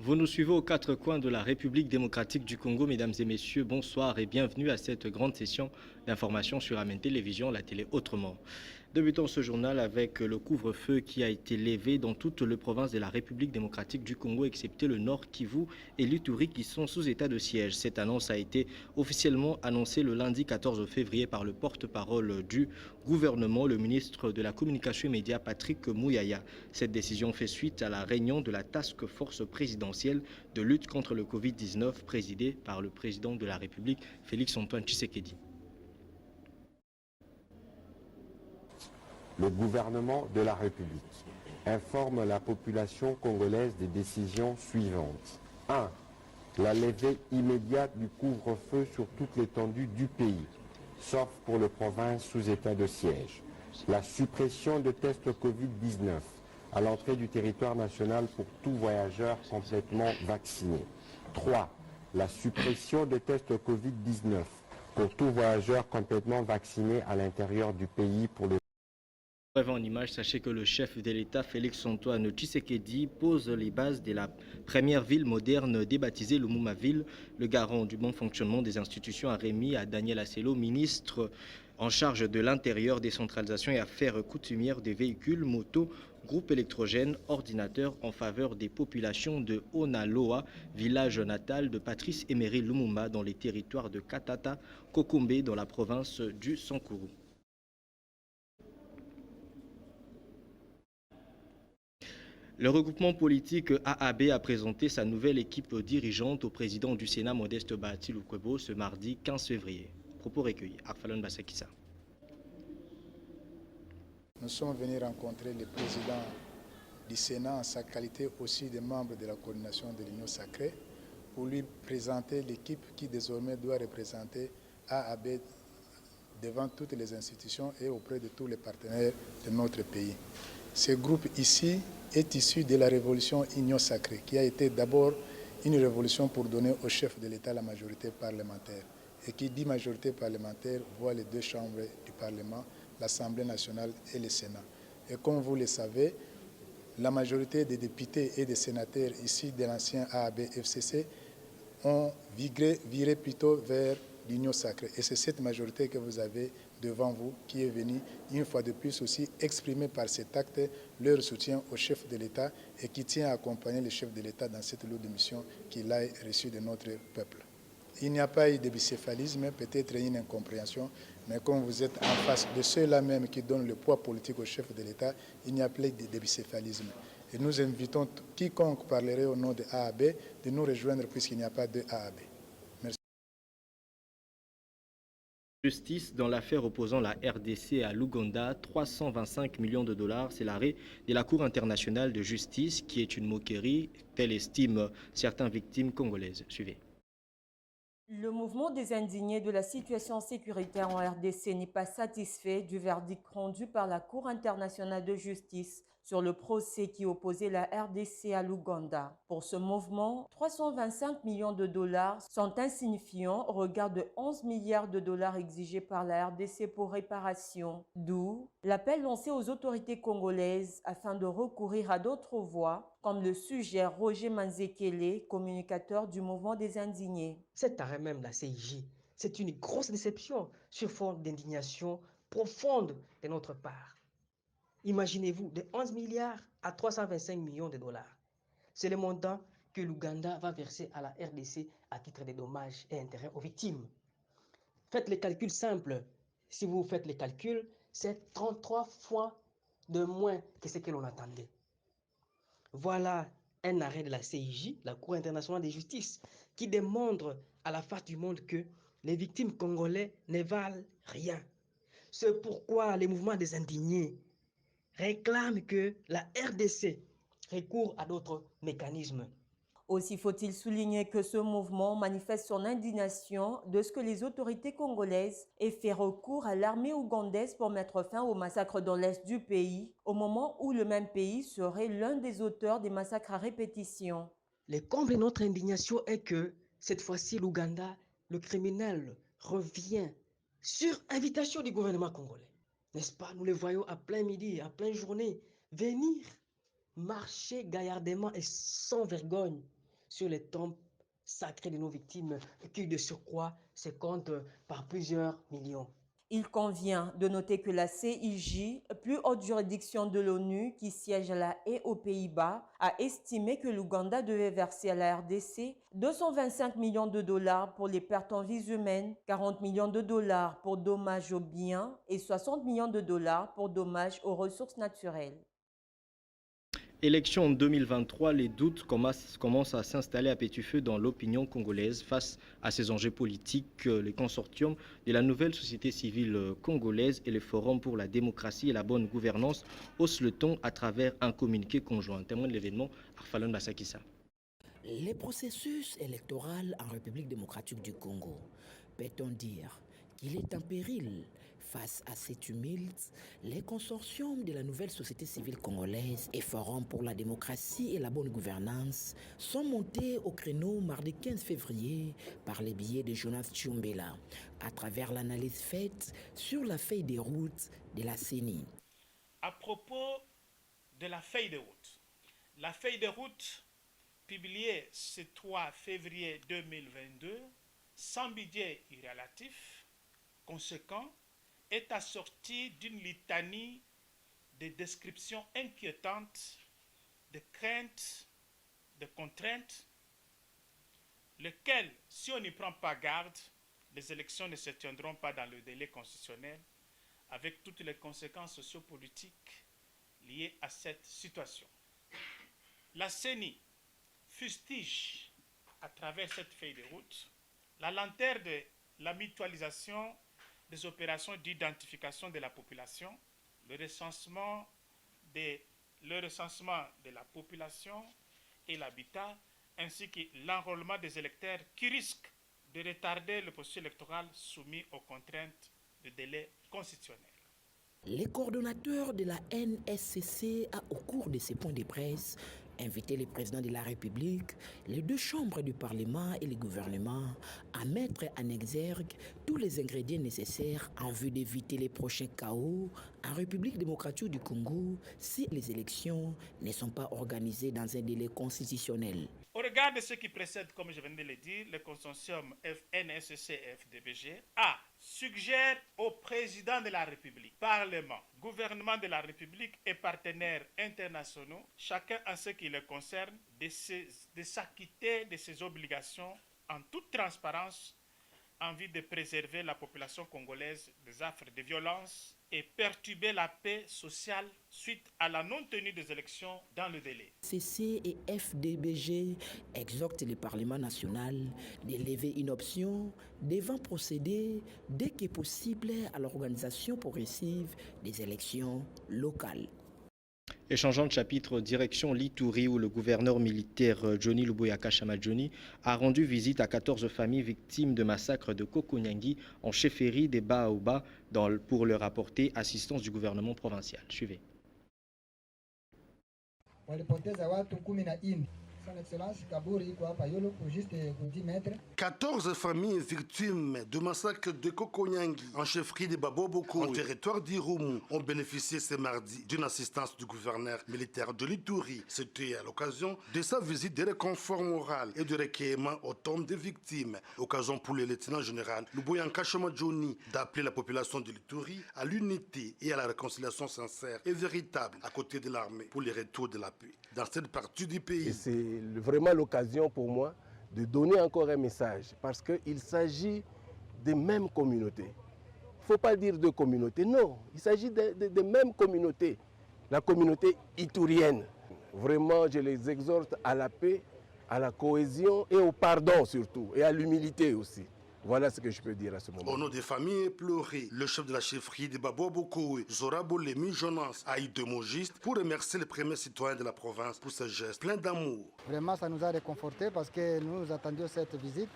Vous nous suivez aux quatre coins de la République démocratique du Congo, mesdames et messieurs, bonsoir et bienvenue à cette grande session d'information sur Amen Télévision, la télé autrement. Débutons ce journal avec le couvre-feu qui a été levé dans toute la province de la République démocratique du Congo, excepté le Nord Kivu et l'Ituri qui sont sous état de siège. Cette annonce a été officiellement annoncée le lundi 14 février par le porte-parole du gouvernement, le ministre de la Communication et Médias, Patrick Mouyaya. Cette décision fait suite à la réunion de la Task Force présidentielle de lutte contre le Covid-19 présidée par le président de la République, Félix-Antoine Tshisekedi. Le gouvernement de la République informe la population congolaise des décisions suivantes. 1. La levée immédiate du couvre-feu sur toute l'étendue du pays, sauf pour les provinces sous état de siège. La suppression de tests Covid-19 à l'entrée du territoire national pour tout voyageur complètement vacciné. 3. La suppression des tests Covid-19 pour tout voyageur complètement vacciné à l'intérieur du pays pour les En image, sachez que le chef de l'État, Félix-Antoine Tshisekedi, pose les bases de la première ville moderne débaptisée Lumumba-Ville. Le garant du bon fonctionnement des institutions a remis à Daniel Asselo, ministre en charge de l'intérieur, décentralisation et affaires coutumières des véhicules, motos, groupes électrogènes, ordinateurs en faveur des populations de Onaloa, village natal de Patrice Emery Lumumba dans les territoires de Katata, Kokombe dans la province du Sankuru. Le regroupement politique AAB a présenté sa nouvelle équipe dirigeante au président du Sénat, Modeste Bahati Lukwebo, ce mardi 15 février. Propos recueillis. Arfalon Bassakissa. Nous sommes venus rencontrer le président du Sénat en sa qualité aussi de membre de la coordination de l'Union sacrée pour lui présenter l'équipe qui désormais doit représenter AAB devant toutes les institutions et auprès de tous les partenaires de notre pays. Ce groupe ici est issu de la révolution Union sacrée, qui a été d'abord une révolution pour donner au chef de l'État la majorité parlementaire. Et qui dit majorité parlementaire voit les deux chambres du Parlement, l'Assemblée nationale et le Sénat. Et comme vous le savez, la majorité des députés et des sénateurs ici de l'ancien AAB-FCC ont viré plutôt vers l'Union sacrée. Et c'est cette majorité que vous avez devant vous qui est venue une fois de plus aussi exprimer par cet acte leur soutien au chef de l'État et qui tient à accompagner le chef de l'État dans cette lourde mission qu'il a reçue de notre peuple. Il n'y a pas eu de bicéphalisme, peut-être une incompréhension, mais comme vous êtes en face de ceux-là même qui donnent le poids politique au chef de l'État, il n'y a plus de bicéphalisme. Et nous invitons quiconque parlerait au nom de AAB de nous rejoindre puisqu'il n'y a pas de AAB. Justice dans l'affaire opposant la RDC à l'Ouganda, 325 millions de dollars, c'est l'arrêt de la Cour internationale de justice qui est une moquerie, telle estiment certaines victimes congolaises. Suivez. Le mouvement des indignés de la situation sécuritaire en RDC n'est pas satisfait du verdict rendu par la Cour internationale de justice sur le procès qui opposait la RDC à l'Ouganda. Pour ce mouvement, 325 millions de dollars sont insignifiants au regard de 11 milliards de dollars exigés par la RDC pour réparation. D'où l'appel lancé aux autorités congolaises afin de recourir à d'autres voies, comme le suggère Roger Manzekele, communicateur du mouvement des indignés. Cet arrêt même de la CIJ, c'est une grosse déception sur fond d'indignation profonde de notre part. Imaginez-vous, de 11 milliards à 325 millions de dollars. C'est le montant que l'Ouganda va verser à la RDC à titre de dommages et intérêts aux victimes. Faites les calculs simples. Si vous faites les calculs, c'est 33 fois de moins que ce que l'on attendait. Voilà un arrêt de la CIJ, la Cour internationale de justice, qui démontre à la face du monde que les victimes congolais ne valent rien. C'est pourquoi les mouvements des indignés réclament que la RDC recourt à d'autres mécanismes. Aussi faut-il souligner que ce mouvement manifeste son indignation de ce que les autorités congolaises aient fait recours à l'armée ougandaise pour mettre fin au massacre dans l'est du pays, au moment où le même pays serait l'un des auteurs des massacres à répétition. Le comble de notre indignation est que, cette fois-ci, l'Ouganda, le criminel, revient sur invitation du gouvernement congolais. N'est-ce pas? Nous le voyons à plein midi, à pleine journée, venir marcher gaillardement et sans vergogne sur les tombes sacrées de nos victimes, qui de surcroît se comptent par plusieurs millions. Il convient de noter que la CIJ, plus haute juridiction de l'ONU qui siège à La Haye aux Pays-Bas, a estimé que l'Ouganda devait verser à la RDC 225 millions de dollars pour les pertes en vies humaines, 40 millions de dollars pour dommages aux biens et 60 millions de dollars pour dommages aux ressources naturelles. Élection en 2023, les doutes commencent à s'installer à petit feu dans l'opinion congolaise face à ces enjeux politiques. Les consortiums de la nouvelle société civile congolaise et le Forum pour la démocratie et la bonne gouvernance haussent le ton à travers un communiqué conjoint. Témoin de l'événement, Arfalon Bassakissa. Les processus électoraux en République démocratique du Congo, peut-on dire qu'il est en péril? Face à ces tumultes, les consortiums de la nouvelle société civile congolaise et Forum pour la démocratie et la bonne gouvernance sont montés au créneau mardi 15 février par les billets de Jonas Tchumbela à travers l'analyse faite sur la feuille de route de la CENI. À propos de la feuille de route publiée ce 3 février 2022, sans budget irrélatif conséquent, est assortie d'une litanie de descriptions inquiétantes, de craintes, de contraintes, lesquelles, si on n'y prend pas garde, les élections ne se tiendront pas dans le délai constitutionnel, avec toutes les conséquences sociopolitiques liées à cette situation. La CENI fustige, à travers cette feuille de route, la lenteur de la mutualisation des opérations d'identification de la population, le recensement de la population et l'habitat, ainsi que l'enrôlement des électeurs qui risquent de retarder le processus électoral soumis aux contraintes de délai constitutionnel. Les coordonnateurs de la NSCC a, au cours de ces points de presse, invité le président de la République, les deux chambres du Parlement et le gouvernement à mettre en exergue tous les ingrédients nécessaires en vue d'éviter les prochains chaos en République démocratique du Congo si les élections ne sont pas organisées dans un délai constitutionnel. Au regard de ce qui précède, comme je viens de le dire, le consortium NSCC-FDBG suggère au président de la République, Parlement, gouvernement de la République et partenaires internationaux, chacun en ce qui le concerne, de s'acquitter de ses obligations en toute transparence en vue de préserver la population congolaise des affres de violence et perturber la paix sociale suite à la non-tenue des élections dans le délai. CC et FDBG exhortent le Parlement national de lever une option devant procéder dès que possible à l'organisation progressive des élections locales. Et changeant de chapitre, direction l'Ituri, où le gouverneur militaire Johnny Luboyaka Chamadjoni a rendu visite à 14 familles victimes de massacre de Kokonyangi en chefferie des Baoba pour leur apporter assistance du gouvernement provincial. Suivez. Walipoteza watu 14. Son Excellence Kaburi iko hapa yolo pour juste 10 mètres. 14 familles victimes du massacre de Kokonyangi en chefferie de Baboboko en territoire d'Irumu ont bénéficié ce mardi d'une assistance du gouverneur militaire de l'Ituri. C'était à l'occasion de sa visite de réconfort moral et de recueillement aux tombes des victimes. Occasion pour le lieutenant général Luboyaka Chamadjoni d'appeler la population de l'Ituri à l'unité et à la réconciliation sincère et véritable à côté de l'armée pour le retour de la paix dans cette partie du pays. Et c'est vraiment l'occasion pour moi de donner encore un message parce qu'il s'agit des mêmes communautés. Il ne faut pas dire de communautés, non, il s'agit des mêmes communautés, la communauté iturienne. Vraiment, je les exhorte à la paix, à la cohésion et au pardon surtout, et à l'humilité aussi. Voilà ce que je peux dire à ce moment. Au nom des familles éplorées, le chef de la chefferie de Baboboko, Zorabo Lemi Jonas, a eu deux mots justes pour remercier les premiers citoyens de la province pour ce geste plein d'amour. Vraiment, ça nous a réconfortés parce que nous attendions cette visite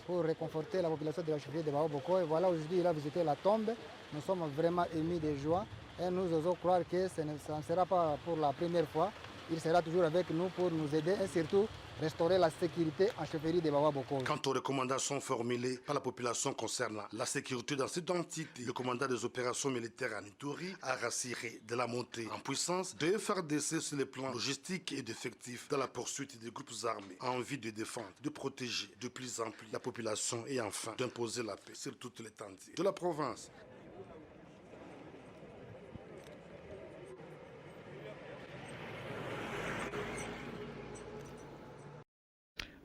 pour réconforter la population de la chefferie de Baboboko. Et voilà, aujourd'hui, il a visité la tombe. Nous sommes vraiment émus de joie et nous osons croire que ça ne sera pas pour la première fois. il sera toujours avec nous pour nous aider et surtout restaurer la sécurité en chefferie de Bawa Bokowe. Quant aux recommandations formulées par la population concernant la sécurité dans cette entité, le commandant des opérations militaires à Ituri a rassuré de la montée en puissance de FARDC sur les plans logistiques et d'effectifs dans la poursuite des groupes armés en vue de défendre, de protéger de plus en plus la population et enfin d'imposer la paix sur toute l'étendue de la province.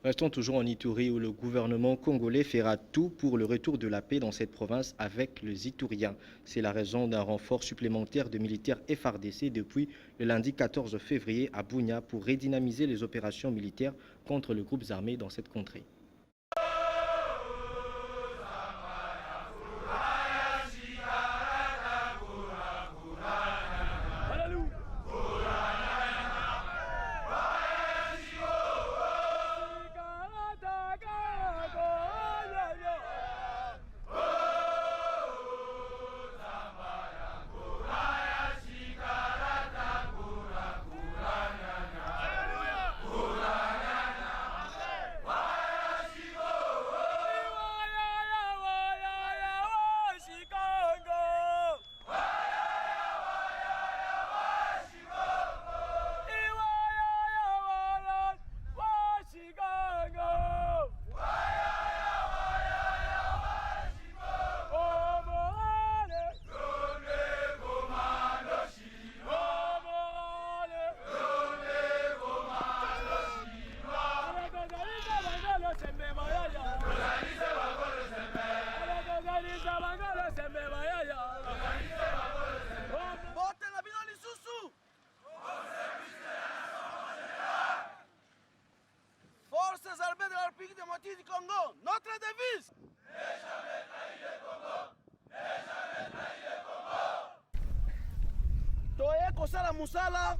Restons toujours en Ituri où le gouvernement congolais fera tout pour le retour de la paix dans cette province avec les Ituriens. C'est la raison d'un renfort supplémentaire de militaires FARDC depuis le lundi 14 février à Bunia pour redynamiser les opérations militaires contre les groupes armés dans cette contrée. Forces armées de la République démocratique du Congo, notre devise. Toye kosala musala,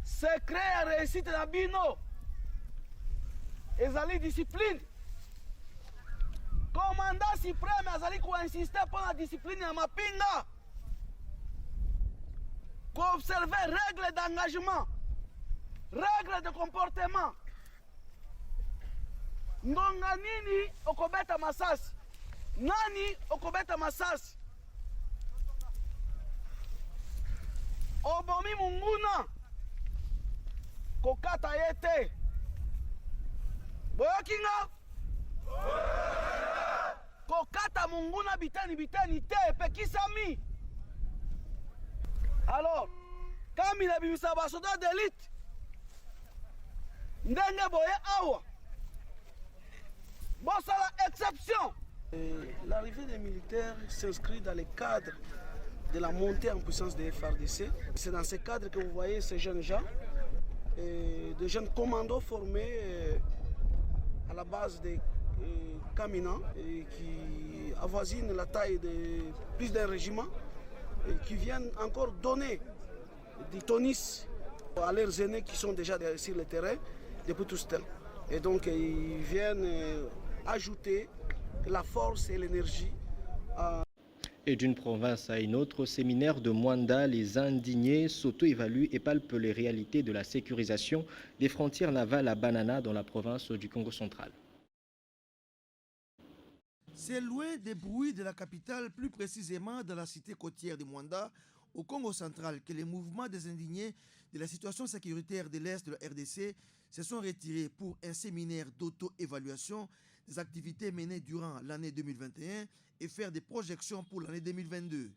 secret ya réussite na bino, ezali discipline. Commandant suprême azali ko insister pour la discipline ya mapinga, ko observer règles d'engagement, règles de comportement. Ngonga nini okobeta masasi, nani okobeta masasi. Obomi munguna kokata yete boyokinga kokata munguna bitani bitani te pekisami. Alors kami na bimisa basoda d'élite ndenge boye awa bosala exception. L'arrivée des militaires s'inscrit dans le cadre de la montée en puissance des FARDC. C'est dans ce cadre que vous voyez ces jeunes gens, de jeunes commandos formés à la base des Kamina, qui avoisinent la taille de plus d'un régiment, et qui viennent encore donner du tonus à leurs aînés qui sont déjà sur le terrain depuis tout ce temps. Et donc ils viennent ajouter la force et l'énergie à... Et d'une province à une autre, au séminaire de Mwanda, les indignés s'auto-évaluent et palpent les réalités de la sécurisation des frontières navales à Banana dans la province du Congo central. C'est loin des bruits de la capitale, plus précisément dans la cité côtière de Mwanda, au Congo central, que les mouvements des indignés de la situation sécuritaire de l'Est de la RDC se sont retirés pour un séminaire d'auto-évaluation des activités menées durant l'année 2021 et faire des projections pour l'année 2022.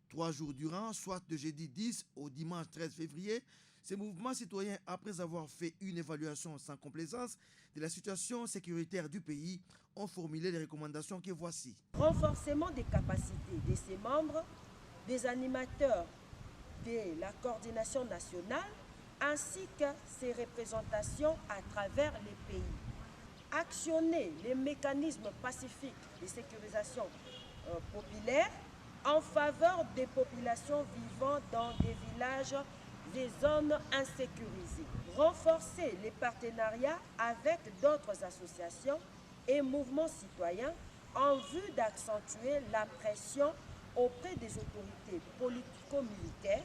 3 jours durant, soit de jeudi 10 au dimanche 13 février, ces mouvements citoyens, après avoir fait une évaluation sans complaisance de la situation sécuritaire du pays, ont formulé les recommandations que voici. Renforcement des capacités de ses membres, des animateurs de la coordination nationale, ainsi que ses représentations à travers les pays. Actionner les mécanismes pacifiques de sécurisation populaire en faveur des populations vivant dans des villages, des zones insécurisées. Renforcer les partenariats avec d'autres associations et mouvements citoyens en vue d'accentuer la pression auprès des autorités politico-militaires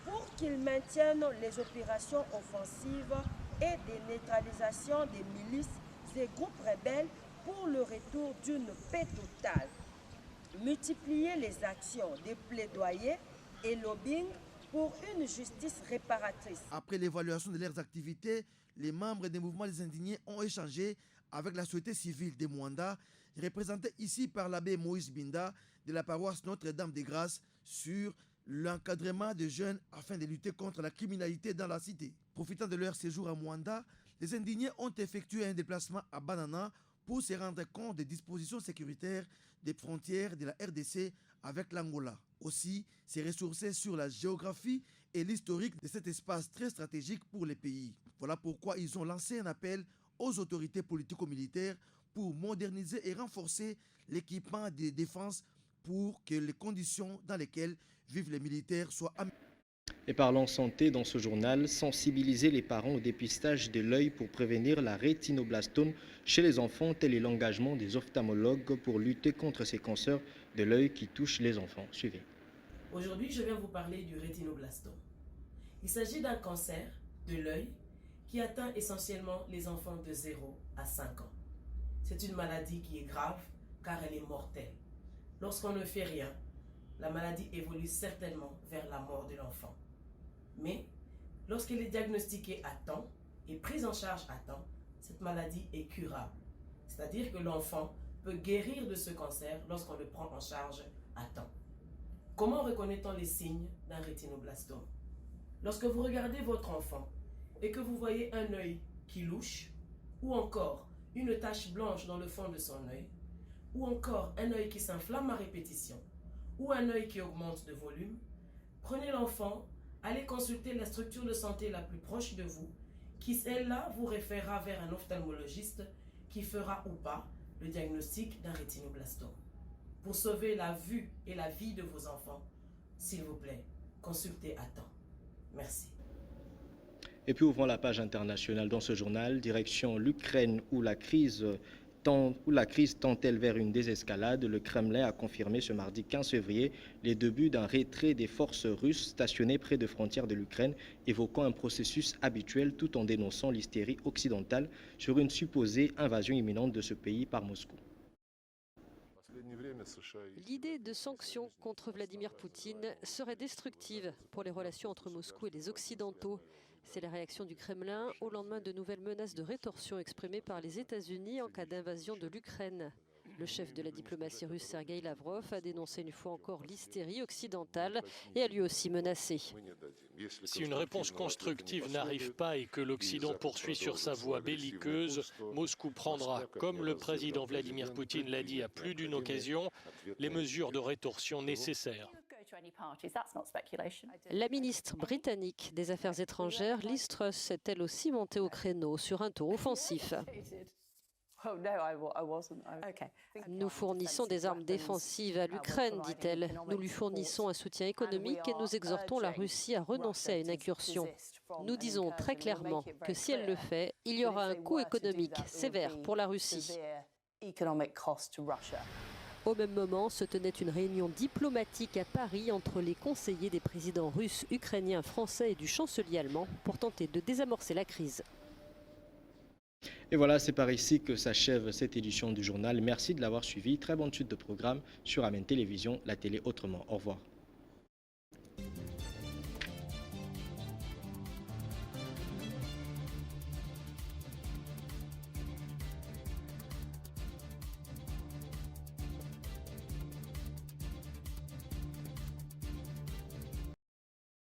pour qu'ils maintiennent les opérations offensives et de neutralisation des milices et groupes rebelles pour le retour d'une paix totale. Multiplier les actions de plaidoyer et lobbying pour une justice réparatrice. Après l'évaluation de leurs activités, les membres des mouvements des indignés ont échangé avec la société civile de Mwanda, représentée ici par l'abbé Moïse Binda de la paroisse Notre-Dame des Grâces, sur l'encadrement des jeunes afin de lutter contre la criminalité dans la cité. Profitant de leur séjour à Mwanda, les indignés ont effectué un déplacement à Banana pour se rendre compte des dispositions sécuritaires des frontières de la RDC avec l'Angola. Aussi, se ressourcer sur la géographie et l'historique de cet espace très stratégique pour les pays. Voilà pourquoi ils ont lancé un appel aux autorités politico-militaires pour moderniser et renforcer l'équipement de défense pour que les conditions dans lesquelles vivent les militaires soient améliorées. Et parlons santé dans ce journal, sensibiliser les parents au dépistage de l'œil pour prévenir la rétinoblastome chez les enfants, tel est l'engagement des ophtalmologues pour lutter contre ces cancers de l'œil qui touchent les enfants. Suivez. Aujourd'hui, je viens vous parler du rétinoblastome. Il s'agit d'un cancer de l'œil qui atteint essentiellement les enfants de 0 à 5 ans. C'est une maladie qui est grave car elle est mortelle. Lorsqu'on ne fait rien, la maladie évolue certainement vers la mort de l'enfant. Mais lorsqu'elle est diagnostiquée à temps et prise en charge à temps, cette maladie est curable. C'est-à-dire que l'enfant peut guérir de ce cancer lorsqu'on le prend en charge à temps. Comment reconnaît-on les signes d'un rétinoblastome? Lorsque vous regardez votre enfant et que vous voyez un œil qui louche, ou encore une tache blanche dans le fond de son œil, ou encore un œil qui s'inflamme à répétition, ou un œil qui augmente de volume, prenez l'enfant, allez consulter la structure de santé la plus proche de vous, qui celle-là vous référera vers un ophtalmologiste qui fera ou pas le diagnostic d'un rétinoblastome. Pour sauver la vue et la vie de vos enfants, s'il vous plaît, consultez à temps. Merci. Et puis ouvrons la page internationale dans ce journal, direction l'Ukraine où la crise tend-elle vers une désescalade. Le Kremlin a confirmé ce mardi 15 février les débuts d'un retrait des forces russes stationnées près des frontières de l'Ukraine, évoquant un processus habituel tout en dénonçant l'hystérie occidentale sur une supposée invasion imminente de ce pays par Moscou. L'idée de sanctions contre Vladimir Poutine serait destructive pour les relations entre Moscou et les Occidentaux. C'est la réaction du Kremlin au lendemain de nouvelles menaces de rétorsion exprimées par les États-Unis en cas d'invasion de l'Ukraine. Le chef de la diplomatie russe, Sergueï Lavrov, a dénoncé une fois encore l'hystérie occidentale et a lui aussi menacé. Si une réponse constructive n'arrive pas et que l'Occident poursuit sur sa voie belliqueuse, Moscou prendra, comme le président Vladimir Poutine l'a dit à plus d'une occasion, les mesures de rétorsion nécessaires. La ministre britannique des Affaires étrangères, Liz Truss, est elle aussi montée au créneau sur un ton offensif. Nous fournissons des armes défensives à l'Ukraine, dit-elle. Nous lui fournissons un soutien économique et nous exhortons la Russie à renoncer à une incursion. Nous disons très clairement que si elle le fait, il y aura un coût économique sévère pour la Russie. Au même moment, se tenait une réunion diplomatique à Paris entre les conseillers des présidents russes, ukrainiens, français et du chancelier allemand pour tenter de désamorcer la crise. Et voilà, c'est par ici que s'achève cette édition du journal. Merci de l'avoir suivi. Très bonne suite de programme sur Amen Télévision, la télé autrement. Au revoir.